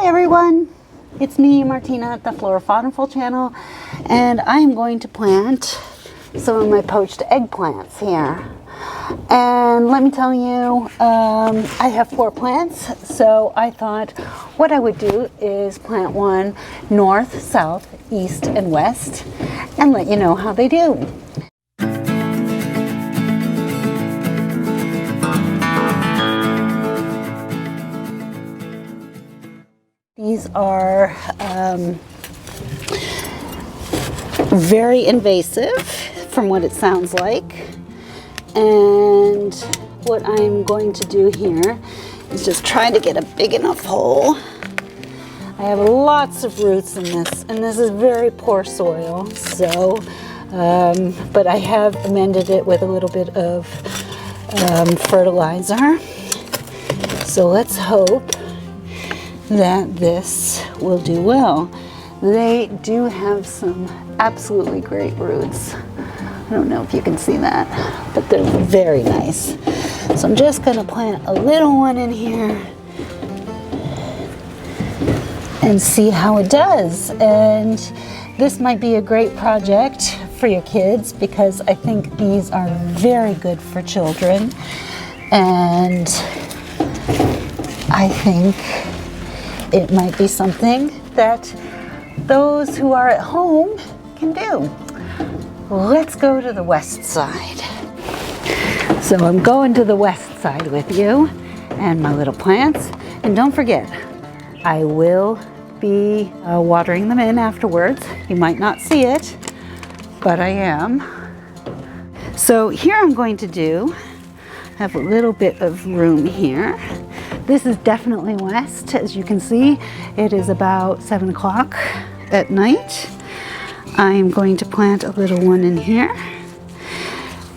Hi everyone, it's me Martina at the Flora Fauna Full channel, and I'm going to plant some of my poached egg plants here. And let me tell you, I have 4 plants, so I thought what I would do is plant one north, south, east, and west, and let you know how they do. These are very invasive from what it sounds like, and what I'm going to do here is just try to get a big enough hole. I have lots of roots in this, and this is very poor soil, so but I have amended it with a little bit of fertilizer, so let's hope that this will do well. They do have some absolutely great roots. I don't know if you can see that, but they're very nice. So I'm just going to plant a little one in here and see how it does. And this might be a great project for your kids because I think these are very good for children, and I think it might be something that those who are at home can do. Let's go to the west side. So I'm going to the west side with you and my little plants. And don't forget, I will be watering them in afterwards. You might not see it, but I am. So here I'm going to do, have a little bit of room here. This is definitely west. As you can see, it is about 7 o'clock at night. I'm going to plant a little one in here.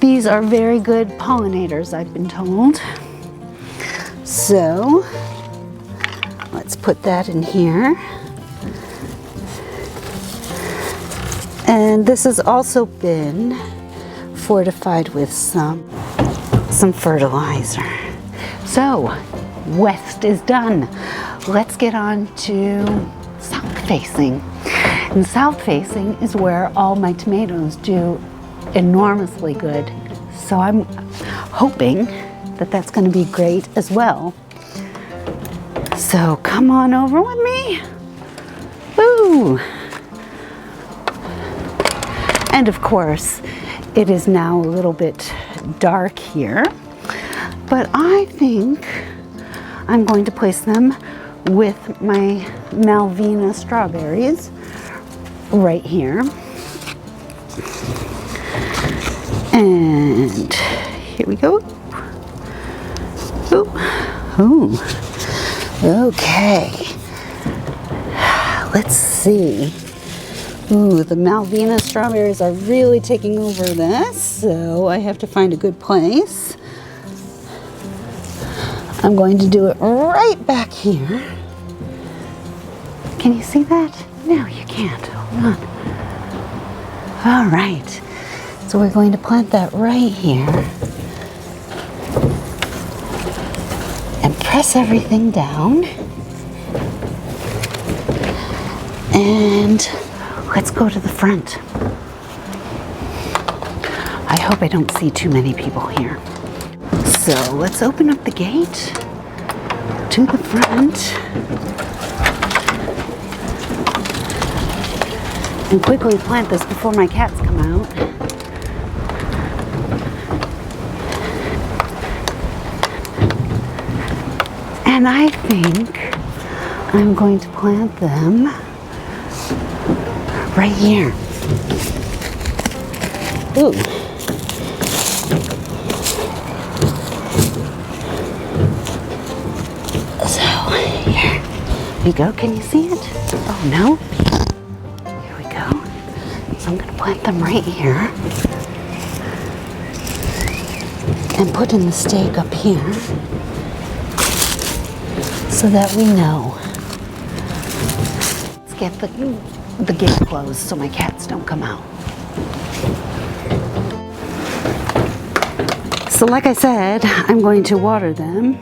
These are very good pollinators, I've been told. So let's put that in here. And this has also been fortified with some fertilizer. So west is done. Let's get on to south facing. And south facing is where all my tomatoes do enormously good. So I'm hoping that that's going to be great as well. So come on over with me. Woo! And of course, it is now a little bit dark here, but I think I'm going to place them with my Malvina strawberries right here. And here we go. Ooh. Okay. Let's see. Ooh, the Malvina strawberries are really taking over this, so I have to find a good place. I'm going to do it right back here. Can you see that? No, you can't. Hold on. All right. So we're going to plant that right here. And press everything down. And let's go to the front. I hope I don't see too many people here. So let's open up the gate to the front and quickly plant this before my cats come out. And I think I'm going to plant them right here. Ooh. So here we go. Can you see it? Oh no. Here we go. So I'm going to plant them right here and put in the stake up here so that we know. Let's get the gate closed so my cats don't come out. So like I said, I'm going to water them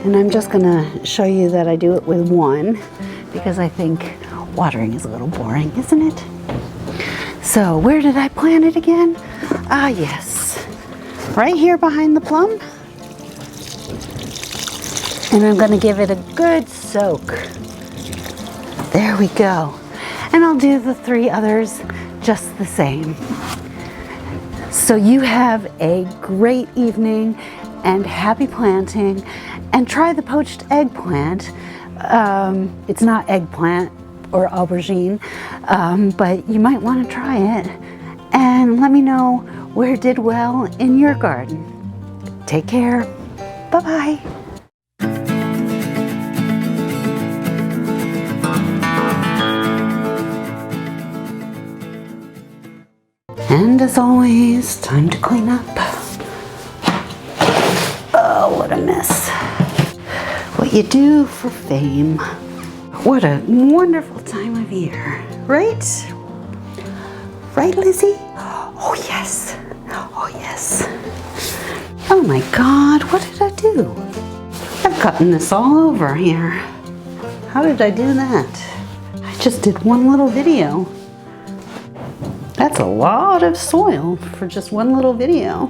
And I'm just gonna show you that I do it with one because I think watering is a little boring, isn't it? So where did I plant it again? Ah, yes, right here behind the plum. And I'm gonna give it a good soak. There we go. And I'll do the 3 others just the same. So you have a great evening and happy planting, and try the poached egg plant. It's not eggplant or aubergine, but you might want to try it, and let me know where it did well in your garden. Take care. Bye-bye. And as always, time to clean up. Oh, what a mess. What you do for fame. What a wonderful time of year, right? Right, Lizzie? Oh, yes. Oh, yes. Oh my God, what did I do? I've gotten this all over here. How did I do that? I just did one little video. That's a lot of soil for just one little video.